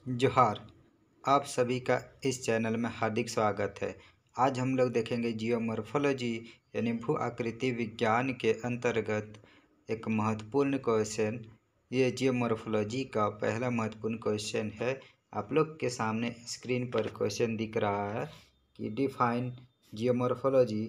जोहार। आप सभी का इस चैनल में हार्दिक स्वागत है। आज हम लोग देखेंगे जियोमॉर्फोलॉजी यानी भू आकृति विज्ञान के अंतर्गत एक महत्वपूर्ण क्वेश्चन। ये जियोमॉर्फोलॉजी का पहला महत्वपूर्ण क्वेश्चन है। आप लोग के सामने स्क्रीन पर क्वेश्चन दिख रहा है कि define geomorphology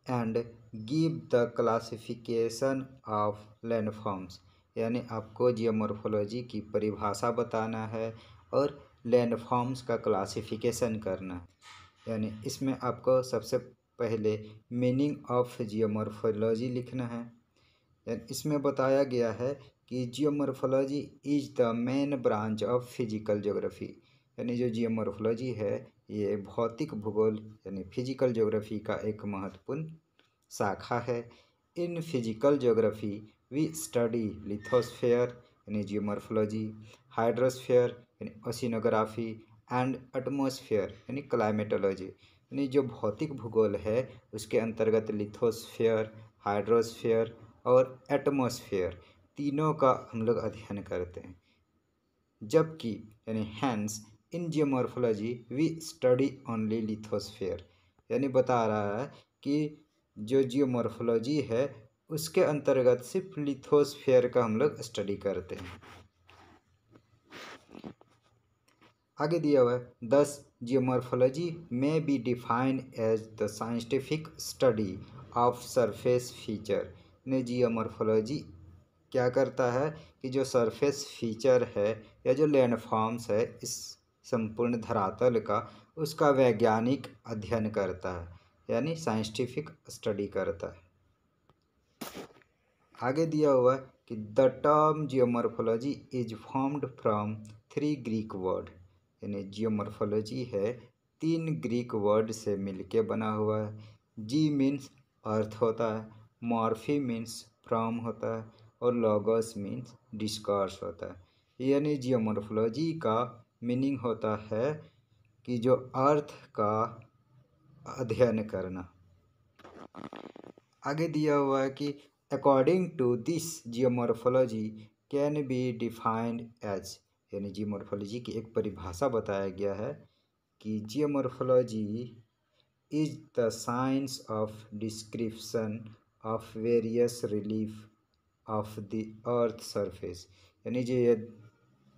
and give the classification of landforms. यानी आपको जियोमॉर्फोलॉजी की परिभाषा बताना है और लैंडफॉर्म्स का क्लासिफिकेशन करना है। यानी इसमें आपको सबसे पहले मीनिंग ऑफ जियोमॉर्फोलॉजी लिखना है। यानी इसमें बताया गया है कि geomorphology is the main branch of physical geography. यानी जो जियोमॉर्फोलॉजी है ये भौतिक भूगोल यानी फिजिकल ज्योग्राफी का एक महत्वपूर्ण शाखा है। In physical geography we study lithosphere यानी जियोमॉर्फोलॉजी, हाइड्रोस्फेयर यानी ओशिनोग्राफी एंड एटमॉस्फेयर यानी क्लाइमेटोलॉजी। यानी जो भौतिक भूगोल है उसके अंतर्गत लिथोस्फेयर, हाइड्रोस्फेयर और एटमॉस्फेयर तीनों का हम लोग अध्ययन करते हैं। जबकि यानी hence in geomorphology we study only lithosphere. यानी बता रहा है कि जो जियोमॉर्फोलॉजी है उसके अंतर्गत सिर्फ लिथोस्फेयर का हम लोग स्टडी करते हैं। आगे दिया हुआ है 10 जियोमॉर्फोलॉजी में be defined as the scientific study of surface feature. ने जियोमॉर्फोलॉजी क्या करता है कि जो सरफेस फीचर है या जो लैंडफॉर्म्स है इस संपूर्ण धरातल का उसका वैज्ञानिक अध्ययन करता है यानी साइंटिफिक स्टडी करता है। आगे दिया हुआ है कि the term geomorphology is formed from 3 Greek word. यानी जियोमॉर्फोलॉजी है 3 ग्रीक वर्ड से मिलके बना हुआ है। जी मीन्स अर्थ होता है, मॉर्फी मीन्स फ्रॉम होता है और लॉगोस मीन्स डिस्कोर्स होता है। यानी जियोमॉर्फोलॉजी का मीनिंग होता है कि जो अर्थ का अध्ययन करना। आगे दिया हुआ है कि according to this geomorphology can be defined as. यानी जियोमॉर्फोलॉजी की एक परिभाषा बताया गया है कि geomorphology is the science of description of various relief of the earth surface. यानी जो ये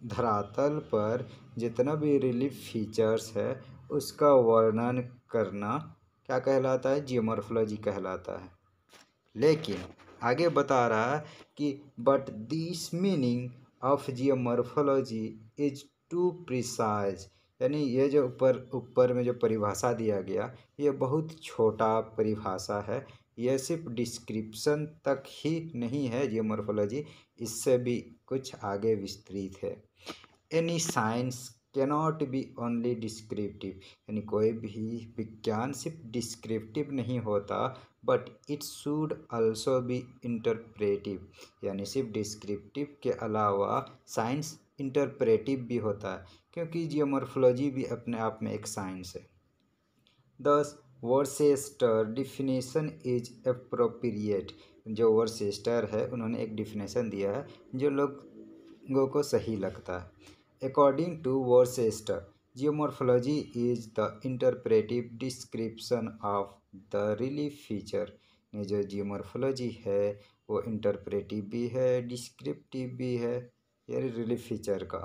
धरातल पर जितना भी रिलीफ फीचर्स है उसका वर्णन करना क्या कहलाता है? जियोमॉर्फोलॉजी कहलाता है। लेकिन आगे बता रहा है कि but this meaning of geomorphology is too precise. यानी ये जो ऊपर में जो परिभाषा दिया गया ये बहुत छोटा परिभाषा है। यह सिर्फ डिस्क्रिप्शन तक ही नहीं है जियोमॉर्फोलॉजी, इससे भी कुछ आगे विस्तृत है। Any science cannot be only descriptive. यानी कोई भी विज्ञान सिर्फ डिस्क्रिप्टिव नहीं होता but it should also be interpretive. यानी सिर्फ डिस्क्रिप्टिव के अलावा साइंस इंटरप्रेटिव भी होता है क्योंकि जियोमॉर्फोलॉजी भी अपने आप में एक साइंस है। दस वर्सेस्टर डिफिनेशन इज एप्रोप्रिएट। जो वर्सेस्टर है उन्होंने एक डिफिनेशन दिया है जो लोगों को सही लगता है। According to Worcester, geomorphology is the interpretive description of the relief feature। ये जो जियोमॉर्फोलॉजी है वो इंटरप्रेटिव भी है, डिस्क्रिप्टिव भी है, ये रिलीफ फीचर का।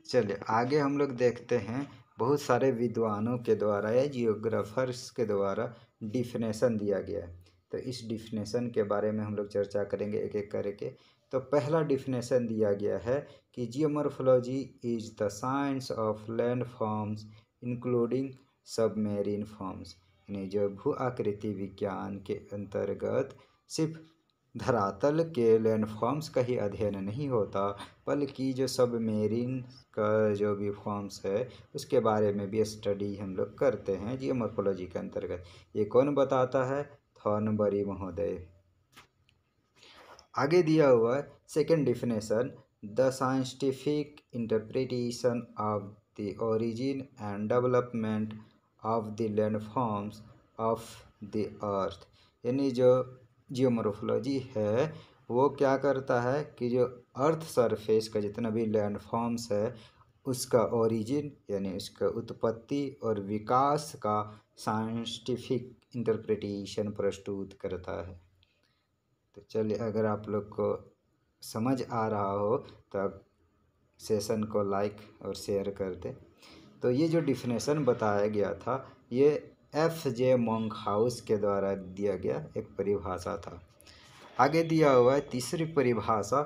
चलिए आगे हम लोग देखते हैं बहुत सारे विद्वानों के द्वारा या जियोग्राफर्स के द्वारा डिफिनेशन दिया गया है। तो इस डिफिनेशन के बारे में हम लोग चर्चा करेंगे एक एक करके। तो पहला डिफिनेशन दिया गया है कि geomorphology is the science of land forms including submarine forms. यानी जो भू आकृति विज्ञान के अंतर्गत सिर्फ धरातल के लैंडफॉर्म्स का ही अध्ययन नहीं होता बल्कि जो सबमेरीन का जो भी फॉर्म्स है उसके बारे में भी स्टडी हम लोग करते हैं जियोमॉर्फोलॉजी के अंतर्गत। ये कौन बताता है? थॉर्नबरी महोदय। आगे दिया हुआ second definition the scientific interpretation of the origin and development of the landforms of the अर्थ। यानी जो जियोमॉर्फोलॉजी है वो क्या करता है कि जो अर्थ सरफेस का जितना भी लैंडफॉर्म्स है उसका ओरिजिन यानी उसका उत्पत्ति और विकास का साइंटिफिक इंटरप्रिटेशन प्रस्तुत करता है। तो चलिए, अगर आप लोग को समझ आ रहा हो तो आप सेशन को लाइक और शेयर कर दें। तो ये जो डिफिनेशन बताया गया था ये F.J. मोंकहाउस के द्वारा दिया गया एक परिभाषा था। आगे दिया हुआ है तीसरी परिभाषा,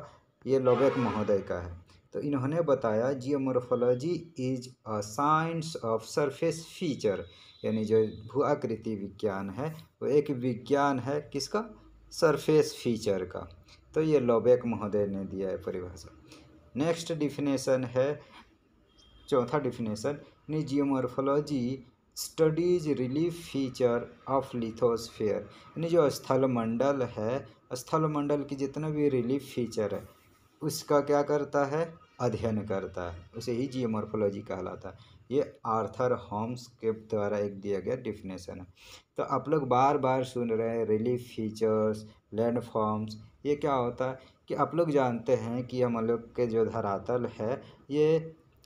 ये लोबेक महोदय का है। तो इन्होंने बताया geomorphology is a science of surface feature, यानी जो भू आकृति विज्ञान है वो एक विज्ञान है किसका, सरफेस फीचर का। तो ये लोबेक महोदय ने दिया है परिभाषा। नेक्स्ट डिफिनेशन है, चौथा definition, geomorphology studies relief feature of lithosphere, यानी जो स्थलमंडल है, स्थलमंडल की जितना भी रिलीफ फीचर है उसका क्या करता है, अध्ययन करता है, उसे ही जियोमॉर्फोलॉजी कहलाता है। ये आर्थर होम्स के द्वारा एक दिया गया डिफिनेशन है। तो आप लोग बार बार सुन रहे हैं रिलीफ फीचर्स, लैंडफॉर्म्स, ये क्या होता है कि आप लोग जानते हैं कि हम लोग के जो धरातल है ये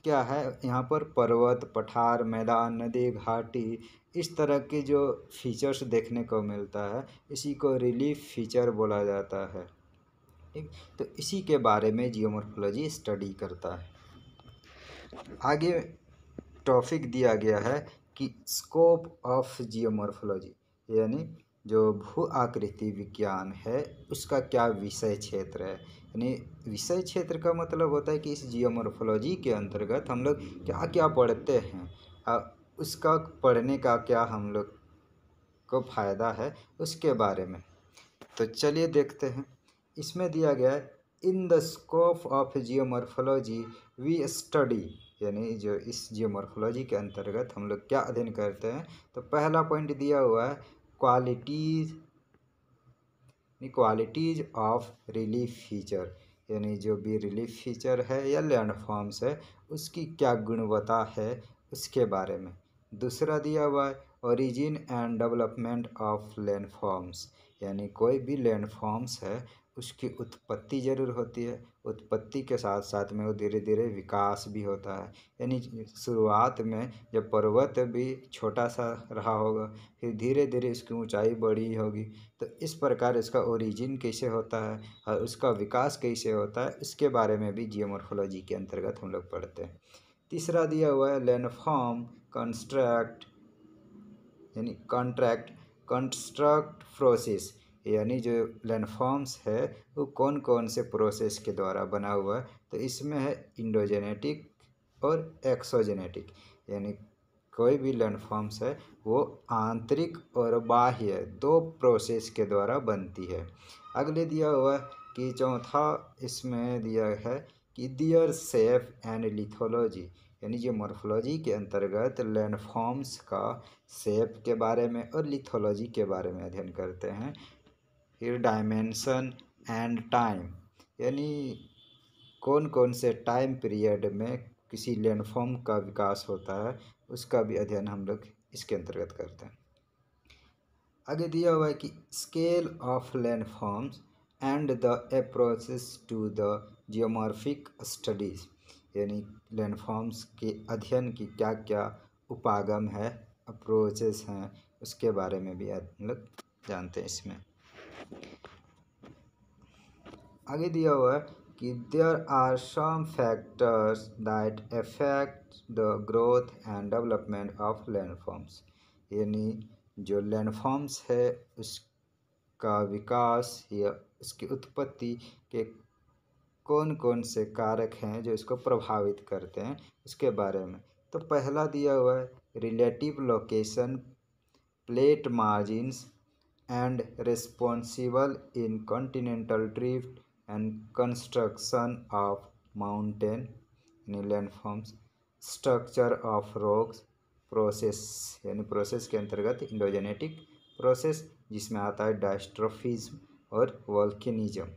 क्या है, यहाँ पर पर्वत, पठार, मैदान, नदी, घाटी, इस तरह के जो फीचर्स देखने को मिलता है इसी को रिलीफ फीचर बोला जाता है। ठीक, तो इसी के बारे में जियोमॉर्फोलॉजी स्टडी करता है। आगे टॉपिक दिया गया है कि स्कोप ऑफ जियोमॉर्फोलॉजी, यानी जो भू आकृति विज्ञान है उसका क्या विषय क्षेत्र है। यानी विषय क्षेत्र का मतलब होता है कि इस जियोमॉर्फोलॉजी के अंतर्गत हम लोग क्या क्या पढ़ते हैं, उसका पढ़ने का क्या हम लोग को फ़ायदा है उसके बारे में। तो चलिए देखते हैं। इसमें दिया गया है in the scope of geomorphology we study, यानी जो इस जियोमॉर्फोलॉजी के अंतर्गत हम लोग क्या अध्ययन करते हैं। तो पहला पॉइंट दिया हुआ है क्वालिटीज ऑफ रिलीफ फीचर, यानी जो भी रिलीफ फीचर है या लैंडफॉर्म्स है उसकी क्या गुणवत्ता है उसके बारे में। दूसरा दिया हुआ है origin and development of landforms, यानी कोई भी लैंडफॉर्म्स है उसकी उत्पत्ति ज़रूर होती है, उत्पत्ति के साथ साथ में वो धीरे धीरे विकास भी होता है। यानी शुरुआत में जब पर्वत भी छोटा सा रहा होगा फिर धीरे धीरे इसकी ऊंचाई बढ़ी होगी, तो इस प्रकार इसका ओरिजिन कैसे होता है और उसका विकास कैसे होता है इसके बारे में भी जियोमॉर्फोलॉजी के अंतर्गत हम लोग पढ़ते हैं। तीसरा दिया हुआ है लैंडफॉर्म कंस्ट्रक्ट, यानी कंस्ट्रक्ट प्रोसेस, यानी जो लैंडफॉर्म्स है वो कौन कौन से प्रोसेस के द्वारा बना हुआ है। तो इसमें है इंडोजेनेटिक और एक्सोजेनेटिक, यानी कोई भी लैंडफॉर्म्स है वो आंतरिक और बाह्य दो प्रोसेस के द्वारा बनती है। अगले दिया हुआ है कि चौथा इसमें दिया है कि दियर शेप एंड लिथोलॉजी, यानी जो मॉर्फोलॉजी के अंतर्गत लैंडफॉर्म्स का शेप के बारे में और लिथोलॉजी के बारे में अध्ययन करते हैं। फिर डायमेंशन एंड टाइम, यानी कौन कौन से टाइम पीरियड में किसी लैंडफॉर्म का विकास होता है उसका भी अध्ययन हम लोग इसके अंतर्गत करते हैं। आगे दिया हुआ है कि scale of landforms and the approaches to the geomorphic studies, यानी लैंडफॉर्म्स के अध्ययन की क्या क्या उपागम है, अप्रोचेस हैं, उसके बारे में भी हम लोग जानते हैं इसमें। आगे दिया हुआ है कि there are some factors that affect the growth and development of landforms, यानी जो लैंडफॉर्म्स है उसका विकास या उसकी उत्पत्ति के कौन कौन से कारक हैं जो इसको प्रभावित करते हैं उसके बारे में। तो पहला दिया हुआ है relative location, plate margins and responsible in continental drift and construction of mountain landforms, structure of rocks, process, यानी प्रोसेस के अंतर्गत इंडोजेनेटिक प्रोसेस जिसमें आता है डायस्ट्रोफिज्म और वोल्केनिज्म,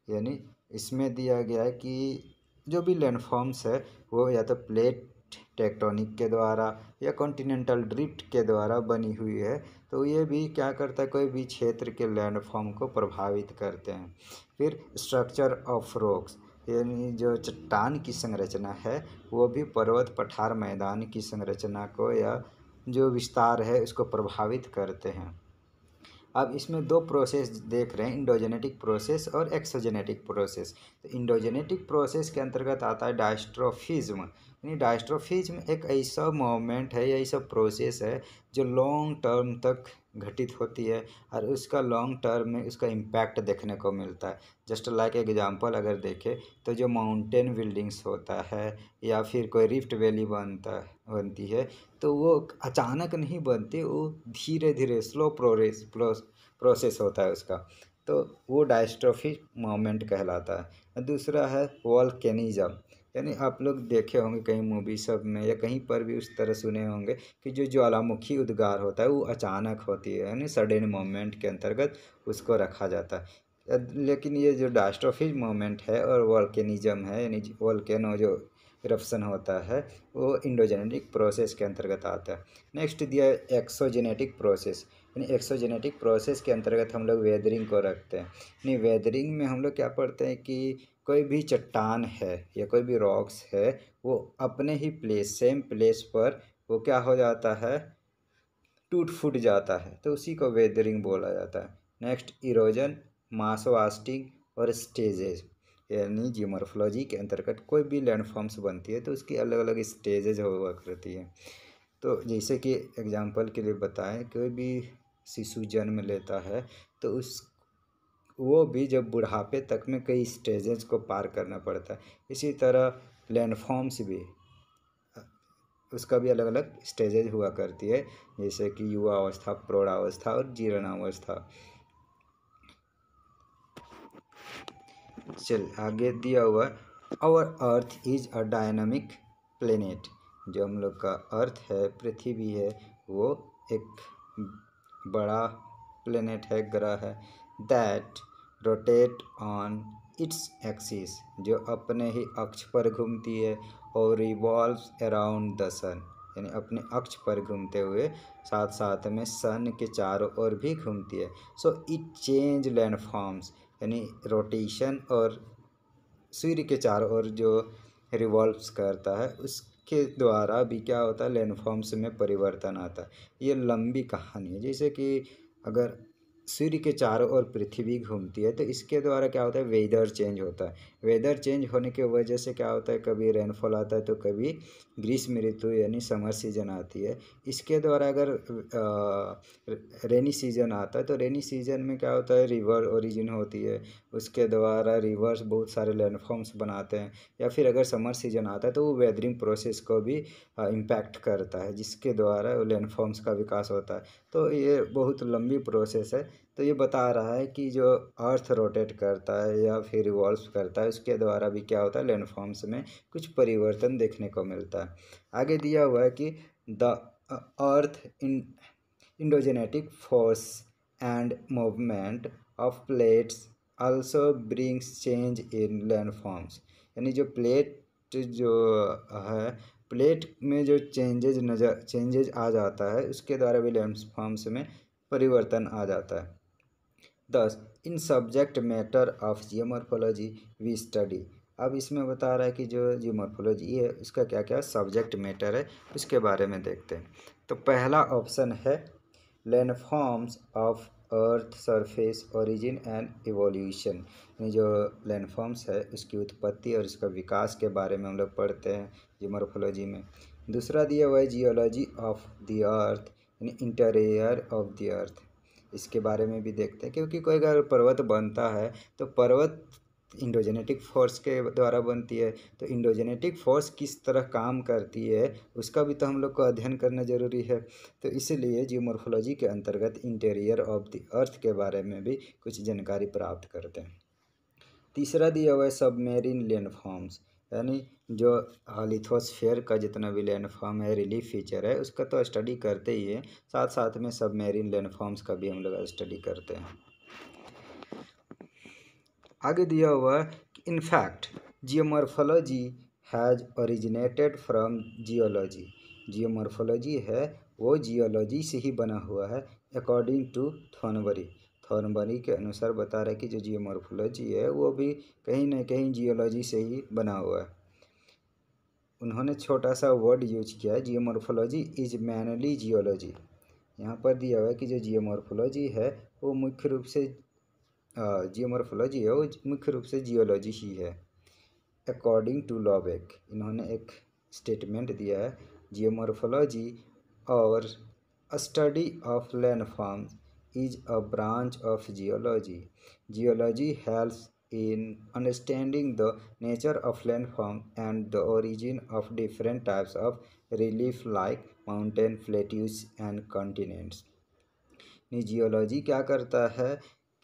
यानी इसमें दिया गया है कि जो भी लैंडफॉर्म्स है वो या तो प्लेट टेक्टोनिक के द्वारा या कॉन्टिनेंटल ड्रिफ्ट के द्वारा बनी हुई है। तो ये भी क्या करता है, कोई भी क्षेत्र के लैंडफॉर्म को प्रभावित करते हैं। फिर स्ट्रक्चर ऑफ रॉक्स, यानी जो चट्टान की संरचना है वो भी पर्वत पठार मैदान की संरचना को या जो विस्तार है उसको प्रभावित करते हैं। अब इसमें दो प्रोसेस देख रहे हैं, इंडोजेनेटिक प्रोसेस और एक्सोजेनेटिक प्रोसेस। तो इंडोजेनेटिक प्रोसेस के अंतर्गत आता है डायस्ट्रोफिज्म। यानी डायस्ट्रोफिज्म एक ऐसा मूवमेंट है या ऐसा प्रोसेस है जो लॉन्ग टर्म तक घटित होती है और उसका लॉन्ग टर्म में उसका इम्पैक्ट देखने को मिलता है। जस्ट लाइक एग्जांपल अगर देखें तो जो माउंटेन बिल्डिंग्स होता है या फिर कोई रिफ्ट वैली बनती है तो वो अचानक नहीं बनती, वो धीरे धीरे स्लो प्रोसेस होता है उसका, तो वो डायस्ट्रोफिक मूवमेंट कहलाता है। दूसरा है वोल्केनिज्म, यानी आप लोग देखे होंगे कहीं मूवी सब में या कहीं पर भी उस तरह सुने होंगे कि जो ज्वालामुखी उद्गार होता है वो अचानक होती है, यानी सडन मूवमेंट के अंतर्गत उसको रखा जाता है। लेकिन ये जो डायस्ट्रोफिक मूवमेंट है और वोल्केनिज्म है, यानी वोल्केनो जो इरप्शन होता है वो इंडोजेनेटिक प्रोसेस के अंतर्गत आता है। नेक्स्ट दिया है एक्सोजेनेटिक प्रोसेस, यानी एक्सोजेनेटिक प्रोसेस के अंतर्गत हम लोग वेदरिंग को रखते हैं। यानी वेदरिंग में हम लोग क्या पढ़ते हैं कि कोई भी चट्टान है या कोई भी रॉक्स है वो अपने ही प्लेस, सेम प्लेस पर वो क्या हो जाता है, टूट फूट जाता है, तो उसी को वेदरिंग बोला जाता है। नेक्स्ट इरोजन, मास वास्टिंग और स्टेजेस, यानी जियोमॉर्फोलॉजी के अंतर्गत कोई भी लैंडफॉर्म्स बनती है तो उसकी अलग अलग स्टेजेज हुआ करती है। तो जैसे कि एग्जांपल के लिए बताएं, कोई भी शिशु जन्म लेता है तो वो भी जब बुढ़ापे तक में कई स्टेजेस को पार करना पड़ता है। इसी तरह लैंडफॉर्म्स भी, उसका भी अलग अलग स्टेजेज हुआ करती है, जैसे कि युवा अवस्था, प्रौढ़ावस्था और जीर्णावस्था। चल आगे दिया हुआ, our earth is a dynamic planet, जो हम लोग का अर्थ है, पृथ्वी है, वो एक बड़ा प्लेनेट है, ग्रह है, that rotate on its axis, जो अपने ही अक्ष पर घूमती है, और रिवॉल्व्स अराउंड द सन, यानी अपने अक्ष पर घूमते हुए साथ साथ में सन के चारों ओर भी घूमती है। सो इट चेंज लैंडफॉर्म्स, यानी रोटेशन और सूर्य के चारों ओर जो रिवॉल्व्स करता है उसके द्वारा भी क्या होता है, लैंडफॉर्म्स में परिवर्तन आता है। ये लंबी कहानी है, जैसे कि अगर सूर्य के चारों ओर पृथ्वी घूमती है तो इसके द्वारा क्या होता है, वेदर चेंज होता है। वेदर चेंज होने की वजह से क्या होता है, कभी रेनफॉल आता है तो कभी ग्रीष्म ऋतु यानी समर सीजन आती है। इसके द्वारा अगर रेनी सीजन आता है तो रेनी सीजन में क्या होता है, रिवर ओरिजिन होती है, उसके द्वारा रिवर्स बहुत सारे लैंडफॉर्म्स बनाते हैं। या फिर अगर समर सीजन आता है तो वो वेदरिंग प्रोसेस को भी इम्पैक्ट करता है, जिसके द्वारा लैंडफॉर्म्स का विकास होता है। तो ये बहुत लंबी प्रोसेस है। तो ये बता रहा है कि जो अर्थ रोटेट करता है या फिर रिवॉल्व करता है उसके द्वारा भी क्या होता है, लैंडफॉर्म्स में कुछ परिवर्तन देखने को मिलता है। आगे दिया हुआ है कि the earth endogenetic force and movement of plates also brings change in landforms, यानी जो प्लेट जो है, प्लेट में जो चेंजेज आ जाता है उसके द्वारा भी लैंडफॉर्म्स में परिवर्तन आ जाता है। Thus in subject matter of geomorphology we study, अब इसमें बता रहा है कि जो जियोमॉर्फोलॉजी है उसका क्या क्या सब्जेक्ट मैटर है उसके बारे में देखते हैं। तो पहला ऑप्शन है landforms of earth surface origin and evolution, यानी जो लैंडफॉर्म्स है उसकी उत्पत्ति और उसका विकास के बारे में हम लोग पढ़ते हैं जियोमॉर्फोलॉजी में। दूसरा दिया हुआ है जियोलॉजी ऑफ द अर्थ, यानी इंटीरियर ऑफ द अर्थ, इसके बारे में भी देखते हैं, क्योंकि कोई अगर पर्वत बनता है तो पर्वत इंडोजेनेटिक फोर्स के द्वारा बनती है, तो इंडोजेनेटिक फोर्स किस तरह काम करती है उसका भी तो हम लोग को अध्ययन करना जरूरी है। तो इसीलिए जियोमॉर्फोलॉजी के अंतर्गत इंटीरियर ऑफ द अर्थ के बारे में भी कुछ जानकारी प्राप्त करते हैं। तीसरा दिया हुआ है सबमेरीन लैंडफॉर्म्स, यानी जो लिथोस्फीयर का जितना भी लैंडफॉर्म है, रिलीफ फीचर है, उसका तो स्टडी करते ही है, साथ साथ में सबमेरीन लैंडफॉर्म्स का भी हम लोग स्टडी करते हैं। आगे दिया हुआ है कि in fact geomorphology has originated from geology. Geomorphology है वो जियोलॉजी से ही बना हुआ है अकॉर्डिंग टू थॉर्नबरी। थॉर्नबरी के अनुसार बता रहा है कि जो जियोमॉर्फोलॉजी है वो भी कहीं ना कहीं जियोलॉजी से ही बना हुआ है। उन्होंने छोटा सा वर्ड यूज किया है, जियोमॉर्फोलॉजी इज मैनली जियोलॉजी। यहाँ पर दिया हुआ है कि जो जियोमॉर्फोलॉजी है वो मुख्य रूप से जियोमॉर्फोलॉजी है वो मुख्य रूप से जियोलॉजी ही है। अकॉर्डिंग टू लॉबेक, इन्होंने एक स्टेटमेंट दिया है, जियोमॉर्फोलॉजी और study of landforms is a branch of geology. Geology helps in understanding the nature of landform and the origin of different types of relief like mountain, plateaus and continents. Geology क्या करता है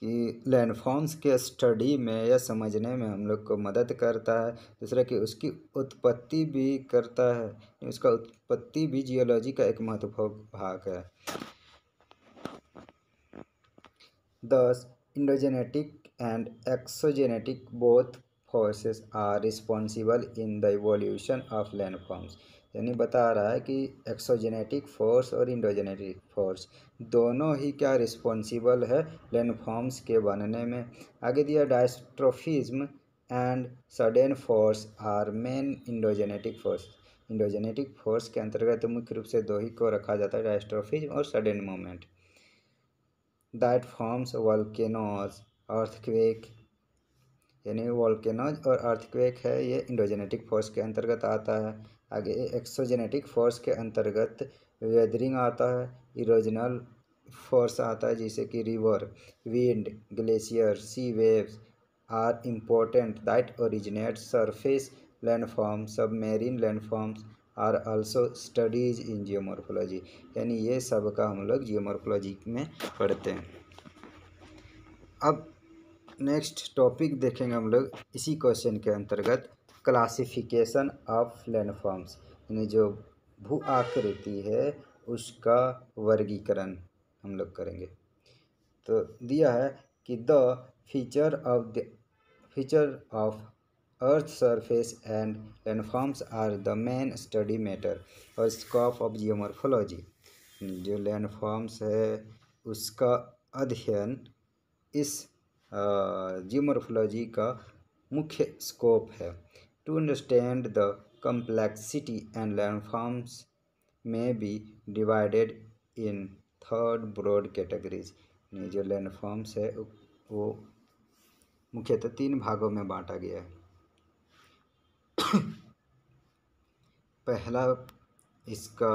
कि landforms के study में या समझने में हम लोग को मदद करता है। दूसरा कि उसकी उत्पत्ति भी करता है, उसका उत्पत्ति भी जियोलॉजी का एक महत्वपूर्ण भाग है। Thus, endogenetic and exogenetic both forces are responsible in the evolution of landforms. यानी बता रहा है कि एक्सोजेनेटिक फोर्स और इंडोजेनेटिक फोर्स दोनों ही क्या रिस्पॉन्सिबल है लैंडफॉर्म्स के बनने में। आगे दिया diastrophism and sudden force are main endogenetic force. Endogenetic force के अंतर्गत मुख्य रूप से दो ही को रखा जाता है, डायस्ट्रोफिज्म और sudden movement. That forms volcanoes earthquake, यानी वॉल्केनोज और अर्थक्वेक है ये इंडोजेनेटिक फोर्स के अंतर्गत आता है। आगे एक्सोजेनेटिक फोर्स के अंतर्गत वेदरिंग आता है, इरोजनल फोर्स आता है जैसे कि river, wind, glacier, sea waves are important that originate surface landform, submarine landforms are also studies in geomorphology. यानी ये सब का हम लोग जियोमॉर्फोलॉजी में पढ़ते हैं। अब नेक्स्ट टॉपिक देखेंगे हम लोग इसी क्वेश्चन के अंतर्गत, क्लासिफिकेशन ऑफ लैंडफॉर्म्स, यानी जो भू आकृति है उसका वर्गीकरण हम लोग करेंगे। तो दिया है कि the feature of earth surface and landforms are the main study matter और स्कोप ऑफ जियोमॉर्फोलॉजी। जो लैंडफॉर्म्स है उसका अध्ययन इस जियोमॉर्फोलॉजी का मुख्य स्कोप है। To understand the complexity and landforms में be divided in third broad categories. जो लैंडफॉर्म्स है वो मुख्यतः 3 भागों में बांटा गया है। पहला इसका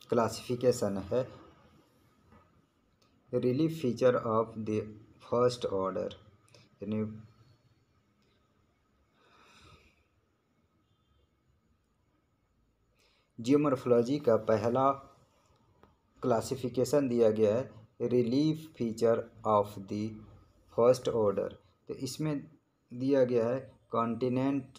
क्लासिफिकेशन है relief feature of the first order, यानी जियोमॉर्फोलॉजी का पहला क्लासिफिकेशन दिया गया है relief feature of the first order. तो इसमें दिया गया है continent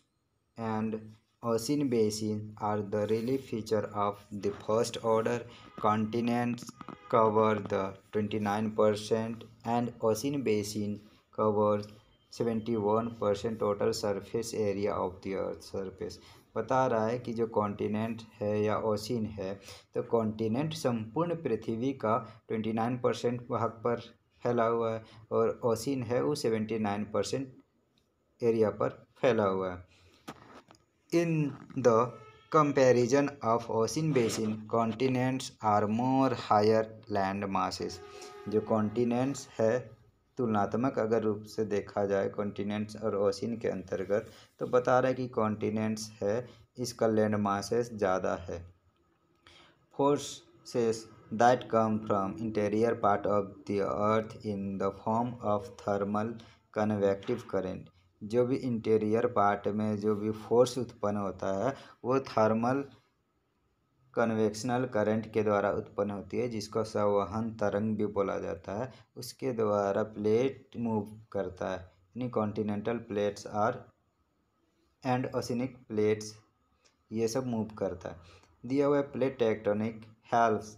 and ocean basin are the relief feature of the first order. Continents cover the 29% and ocean basin covers 71% total surface area of the earth surface। बता रहा है कि जो कॉन्टिनेंट है या ओशियन है, तो कॉन्टिनेंट संपूर्ण पृथ्वी का 29% भाग पर फैला हुआ है और ओशियन है वो 79% एरिया पर फैला हुआ है। In the comparison of ocean basin, continents are more higher land masses। जो कॉन्टिनेंट्स है तुलनात्मक अगर रूप से देखा जाए कॉन्टिनेंट्स और ओशियन के अंतर्गत, तो बता रहा है कि कॉन्टिनेंट्स है इसका लैंड मासेस ज़्यादा है। Forces that come from interior part of the earth in the form of thermal convective current. जो भी इंटीरियर पार्ट में जो भी फोर्स उत्पन्न होता है वो थर्मल कन्वेक्शनल करंट के द्वारा उत्पन्न होती है, जिसको संवहन तरंग भी बोला जाता है। उसके द्वारा प्लेट मूव करता है, यानी continental plates are and oceanic plates ये सब मूव करता है। दिया हुआ plate tectonic helps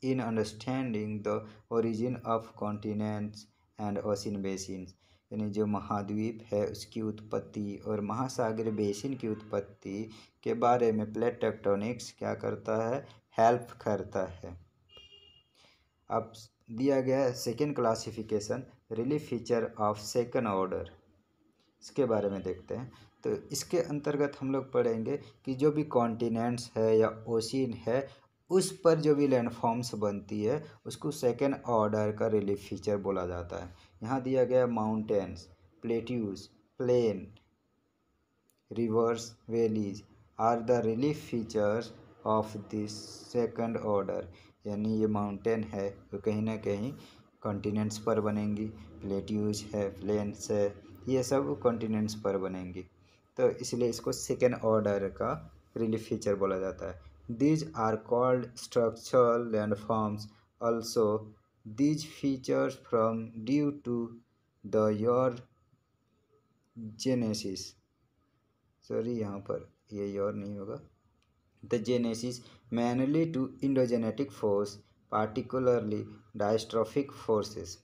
in understanding the origin of continents and ocean basins. यानी जो महाद्वीप है उसकी उत्पत्ति और महासागरीय बेसिन की उत्पत्ति के बारे में प्लेट टेक्टोनिक्स क्या करता है, हेल्प करता है। अब दिया गया है second classification, relief feature of second order, इसके बारे में देखते हैं। तो इसके अंतर्गत हम लोग पढ़ेंगे कि जो भी कॉन्टिनेंट्स है या ओशियन है उस पर जो भी लैंडफॉर्म्स बनती है उसको सेकेंड ऑर्डर का रिलीफ फीचर बोला जाता है। यहाँ दिया गया mountains, plateaus, plain, rivers, valleys are the relief features of this second order. यानी ये माउंटेन है तो कहीं ना कहीं कॉन्टिनेंट्स पर बनेंगी, प्लेट्यूज है, प्लेन्स है, ये सब कॉन्टिनेंट्स पर बनेंगी, तो इसलिए इसको सेकेंड ऑर्डर का रिलीफ फीचर बोला जाता है। These are called structural landforms. Also, these features from due to the your genesis. Sorry, यहाँ पर ये your नहीं होगा। The genesis mainly to endogenetic force, particularly diastrophic forces.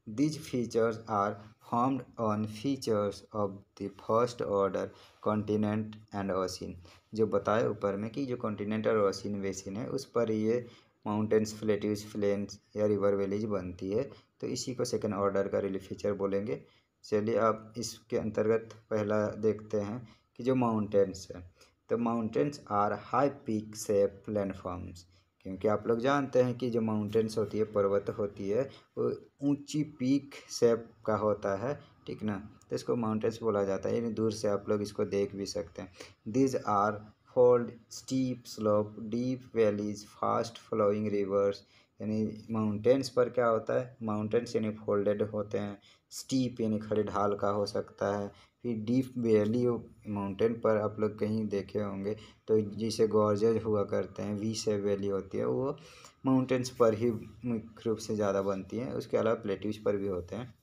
These features are formed on features of the first order continent and ocean। जो बताया ऊपर में कि जो कॉन्टिनेंट और ओशियन बेसिन है उस पर ये माउंटेन्स, प्लेट्यूज, प्लेन्स या रिवर वैलीज बनती है, तो इसी को सेकेंड ऑर्डर का रिलीफ फीचर बोलेंगे। चलिए आप इसके अंतर्गत पहला देखते हैं कि जो माउंटेन्स है, तो mountains are high peak shape landforms. क्योंकि आप लोग जानते हैं कि जो माउंटेन्स होती है, पर्वत होती है, वो ऊंची पीक शेप का होता है, ठीक ना, तो इसको माउंटेन्स बोला जाता है। यानी दूर से आप लोग इसको देख भी सकते हैं। These are fold, steep slope, deep valleys, fast flowing rivers. यानी माउंटेन्स पर क्या होता है, माउंटेन्स यानी फोल्डेड होते हैं, स्टीप यानी खड़े ढाल का हो सकता है, फिर डीप वैली माउंटेन पर आप लोग कहीं देखे होंगे तो जिसे गॉर्जेज हुआ करते हैं, वी शेप वैली होती है, वो माउंटेन्स पर ही मुख्य रूप से ज़्यादा बनती हैं। उसके अलावा प्लेट्यूज पर भी होते हैं।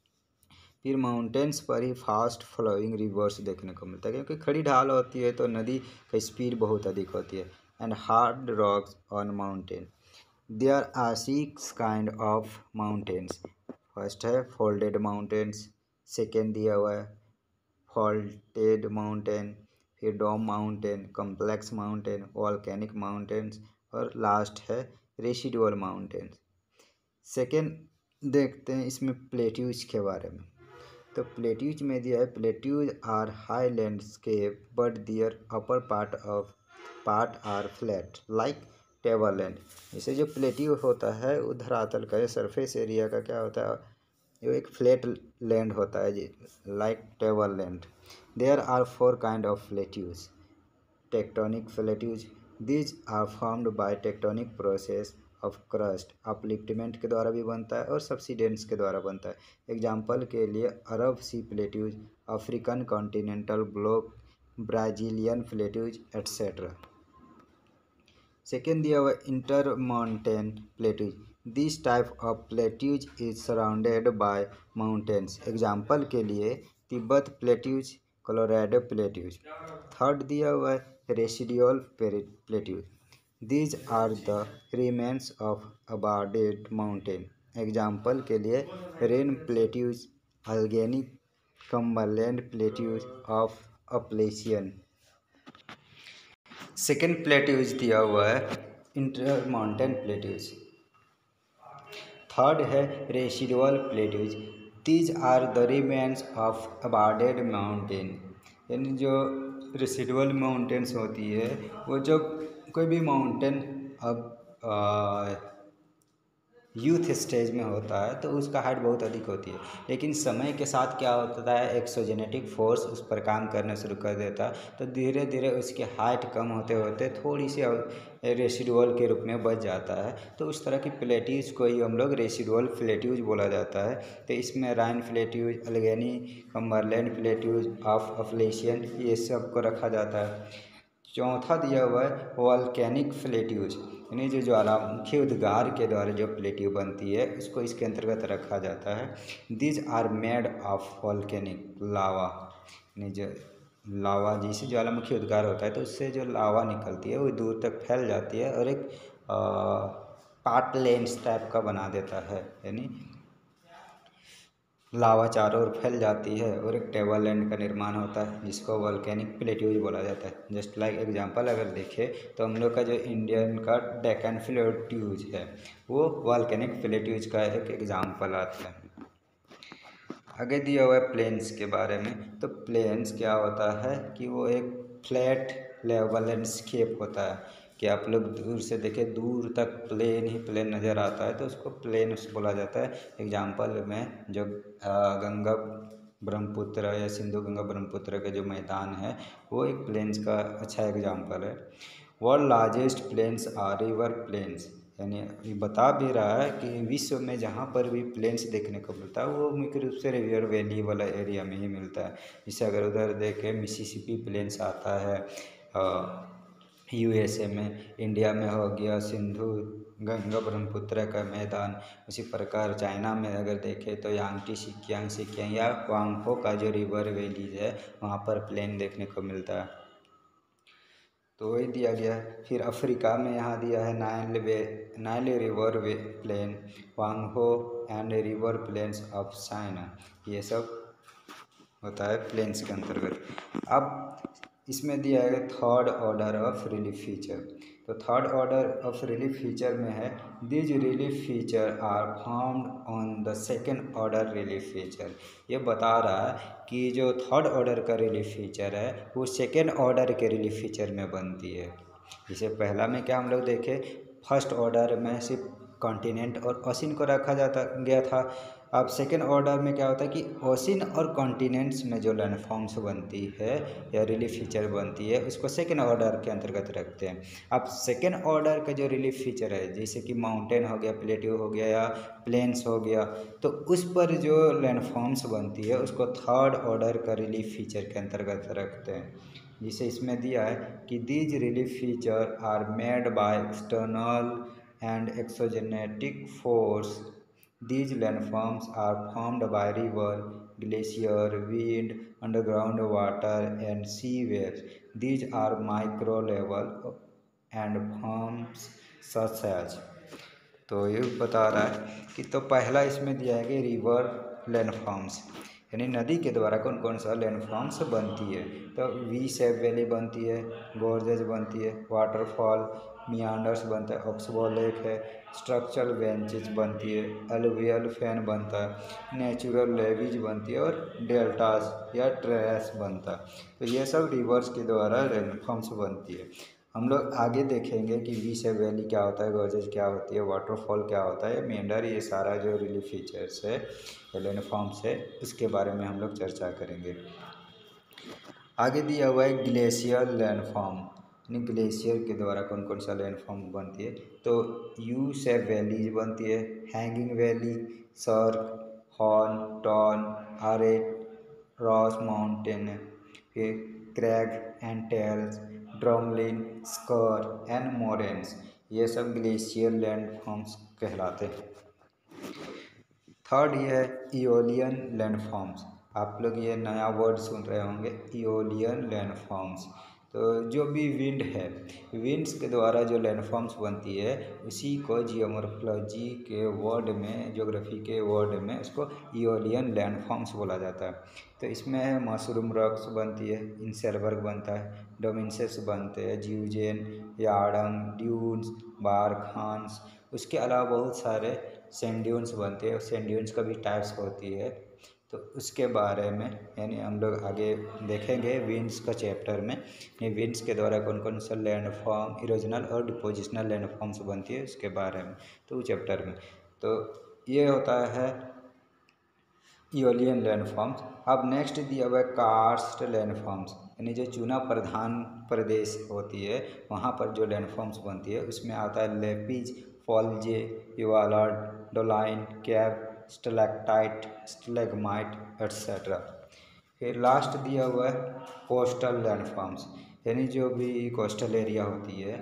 फिर माउंटेन्स पर ही फास्ट फ्लोइंग रिवर्स देखने को मिलता है, क्योंकि खड़ी ढाल होती है तो नदी का स्पीड बहुत अधिक होती है। And hard rocks on mountain, there are 6 kind of mountains. First है फोल्डेड माउंटेन्स, सेकेंड दिया हुआ है फॉल्टेड माउंटेन, फिर dome mountain, complex mountain, volcanic mountains और लास्ट है रेसिडुअल माउंटेन्स। सेकेंड देखते हैं इसमें प्लेट्यूज के बारे में। तो प्लेट्यूज में दिया है, plateaus are high landscape but there upper part are flat like table land. जैसे जो प्लेट्यू होता है वो धरातल का सरफेस एरिया का क्या होता है, ये एक फ्लैट लैंड होता है जी, like table land. There are 4 kind of plateaus. Tectonic plateaus, these are formed by tectonic process of crust, upliftment के द्वारा भी बनता है और सब्सिडेंस के द्वारा बनता है। एग्जाम्पल के लिए Arab sea plateaus, African continental block, Brazilian plateaus etcetera. Second दिया हुआ inter mountain plateaus, this type of plateaus is surrounded by mountains. Example के लिए Tibet plateaus, Colorado plateaus. Third दिया हुआ है residual plateaus, these are the remains of abraded mountain. Example के लिए Rhine plateaus, Allegheny Cumberland plateaus of Appalachian. Second plateaus दिया हुआ है इंटर माउंटेन प्लेट्यूज। थर्ड है residual plateaus, these are the remains of abraded mountain. यानी जो residual mountains होती है वो जब कोई भी माउंटेन अब यूथ स्टेज में होता है तो उसका हाइट बहुत अधिक होती है, लेकिन समय के साथ क्या होता है, एक्सोजेनेटिक फोर्स उस पर काम करना शुरू कर देता है, तो धीरे धीरे उसकी हाइट कम होते होते थोड़ी सी रेसिडुअल के रूप में बच जाता है। तो उस तरह की प्लेट्यूज को ही हम लोग रेसिडुअल प्लेट्यूज बोला जाता है। तो इसमें Rhine plateaus, Allegheny Cumberland plateaus of Appalachian, ये सब को रखा जाता है। चौथा दिया हुआ है वॉल्केनिक प्लेट्यूज, यानी जो ज्वालामुखी उद्गार के द्वारा जो प्लेट्यू बनती है उसको इसके अंतर्गत रखा जाता है। These are made of volcanic lava, यानी जो लावा जिसे ज्वालामुखी उद्गार होता है तो उससे जो लावा निकलती है वो दूर तक फैल जाती है और एक पार्ट लेंस टाइप का बना देता है। यानी लावा चारों ओर फैल जाती है और एक टेबल लैंड का निर्माण होता है जिसको वॉल्केनिक प्लेट्यूज बोला जाता है। जस्ट लाइक एग्जांपल अगर देखें तो हम लोग का जो इंडियन का डेक्कन प्लेट्यूज है वो वॉल्केनिक प्लेट्यूज का एक एग्जांपल आता है। आगे दिया हुआ है प्लेन्स के बारे में। तो प्लेन्स क्या होता है कि वो एक फ्लैट लेवल लैंडस्केप होता है कि आप लोग दूर से देखें दूर तक प्लेन ही प्लेन नज़र आता है तो उसको प्लेन बोला जाता है। एग्जांपल में जो गंगा ब्रह्मपुत्र या सिंधु गंगा ब्रह्मपुत्र के जो मैदान है वो एक प्लेन्स का अच्छा एग्जांपल है। World largest plains are river plains, यानी ये बता भी रहा है कि विश्व में जहाँ पर भी प्लेन्स देखने को मिलता है वो मुख्य रूप से रिवर वैली वाला एरिया में ही मिलता है। जैसे अगर उधर देखें मिसिसिपी प्लेन्स आता है यूएसए में, इंडिया में हो गया सिंधु गंगा ब्रह्मपुत्र का मैदान। उसी प्रकार चाइना में अगर देखें तो यांगटी सिकियांग या वांगफो का जो रिवर वैलीज है वहाँ पर प्लेन देखने को मिलता है। तो वही दिया गया है। फिर अफ्रीका में यहाँ दिया है Nile river plain, Hwang Ho and river plains of China, ये सब होता है प्लेन्स के अंतर्गत। अब इसमें दिया है third order of relief feature. तो third order of relief feature में है these relief feature are found on the second order relief feature. ये बता रहा है कि जो थर्ड ऑर्डर का रिलीफ फीचर है वो सेकेंड ऑर्डर के रिलीफ फीचर में बनती है। जैसे पहला में क्या हम लोग देखें, फर्स्ट ऑर्डर में सिर्फ कॉन्टिनेंट और ओशियन को रखा जाता गया था। अब सेकेंड ऑर्डर में क्या होता है कि ओशियन और कॉन्टिनेंट्स में जो लैंडफॉर्म्स बनती है या रिलीफ फीचर बनती है उसको सेकेंड ऑर्डर के अंतर्गत रखते हैं। अब सेकेंड ऑर्डर का जो रिलीफ फीचर है जैसे कि माउंटेन हो गया, प्लेट्यू हो गया या प्लेन्स हो गया, तो उस पर जो लैंडफॉर्म्स बनती है उसको थर्ड ऑर्डर का रिलीफ फीचर के अंतर्गत रखते हैं। जिसे इसमें दिया है कि these relief feature are made by external and exogenetic force. These landforms are formed by river, glacier, wind, underground water and sea waves. These are micro level and forms such as। तो ये बता रहा है कि तो पहला इसमें दिया है कि रिवर लैंडफॉर्म्स, यानी नदी के द्वारा कौन कौन सा लैंडफॉर्म्स बनती है। तो वी शेप वैली बनती है, गोर्जेज बनती है, वाटरफॉल मियांडर्स बनता है, ऑक्सबो लेक है, स्ट्रक्चरल बेंचेज बनती है, एलुवियल फैन बनता है, नेचुरल लेवीज बनती है और डेल्टास या ट्रेस बनता है। तो ये सब रिवर्स के द्वारा लैंडफॉर्म्स बनती है। हम लोग आगे देखेंगे कि वी शेप वैली क्या होता है, गोर्जेज क्या होती है, वाटरफॉल क्या होता है, मेंढर, ये सारा जो रिलीफ फीचर्स है लैंडफॉर्म्स है उसके बारे में हम लोग चर्चा करेंगे। आगे दिया हुआ है ग्लेशियर लैंडफॉर्म, यानी ग्लेशियर के द्वारा कौन कौन सा लैंडफॉर्म बनती है। तो यू शेप वैलीज बनती है, hanging valley, cirque, horn, tarn, arete, roche moutonnee, फिर crag and tails, drumlin, esker and moraines, ये सब ग्लेशियर लैंडफॉर्म्स कहलाते हैं। थर्ड ये है इओलियन लैंडफॉर्म्स। आप लोग ये नया वर्ड सुन रहे होंगे, इओलियन लैंडफॉर्म्स। तो जो भी विंड है, विंड्स के द्वारा जो लैंडफॉर्म्स बनती है उसी को जियोमॉर्फोलॉजी के वर्ड में, ज्योग्राफी के वर्ड में उसको इओलियन लैंडफॉर्म्स बोला जाता है। तो इसमें मशरूम रॉक्स बनती है, इंसेलबर्ग बनता है, डोमिनसेस बनते हैं, जियोजेन, यार्डंग, ड्यून्स, बारखान्स, उसके अलावा बहुत सारे सैंड ड्यून्स बनते हैं। सैंड ड्यून्स का भी टाइप्स होती है तो उसके बारे में यानी हम लोग आगे देखेंगे विंड्स का चैप्टर में। ये विंड्स के द्वारा कौन कौन सा लैंडफॉर्म, इरोजनल और डिपोजिशनल लैंडफॉर्म्स बनती है उसके बारे में, तो चैप्टर में। तो ये होता है इओलियन लैंडफॉर्म्स। अब नेक्स्ट दिया हुआ है कार्स्ट लैंडफॉर्म्स, यानी जो चुना प्रधान प्रदेश होती है वहाँ पर जो लैंडफॉर्म्स बनती है उसमें आता है lapies, polje, uvala, doline, cave, stalactite, stalagmite etcetera. फिर लास्ट दिया हुआ है कोस्टल लैंडफॉर्म्स, यानी जो भी कोस्टल एरिया होती है,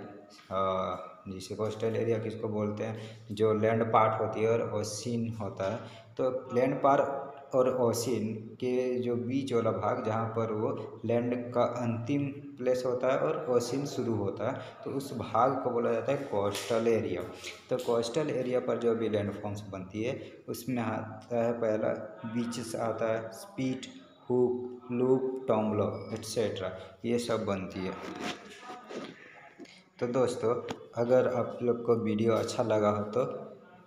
जिसे कोस्टल एरिया किसको बोलते हैं, जो लैंड पार्ट होती है और ओशियन होता है। तो लैंड पार्ट और ओशियन के जो बीच वाला भाग जहाँ पर वो लैंड का अंतिम प्लेस होता है और ओशियन शुरू होता है, तो उस भाग को बोला जाता है कोस्टल एरिया। तो कोस्टल एरिया पर जो भी लैंड फॉर्म्स बनती है उसमें आता है पहला बीचेस आता है, स्पीट, हुक, लूप, टॉम्बलो एट्सेट्रा, ये सब बनती है। तो दोस्तों अगर आप लोग को वीडियो अच्छा लगा हो तो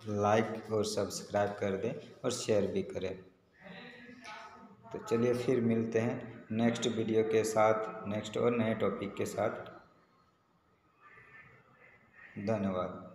लाइक और सब्सक्राइब कर दें और शेयर भी करें। तो चलिए फिर मिलते हैं नेक्स्ट वीडियो के साथ, नेक्स्ट और नए टॉपिक के साथ। धन्यवाद।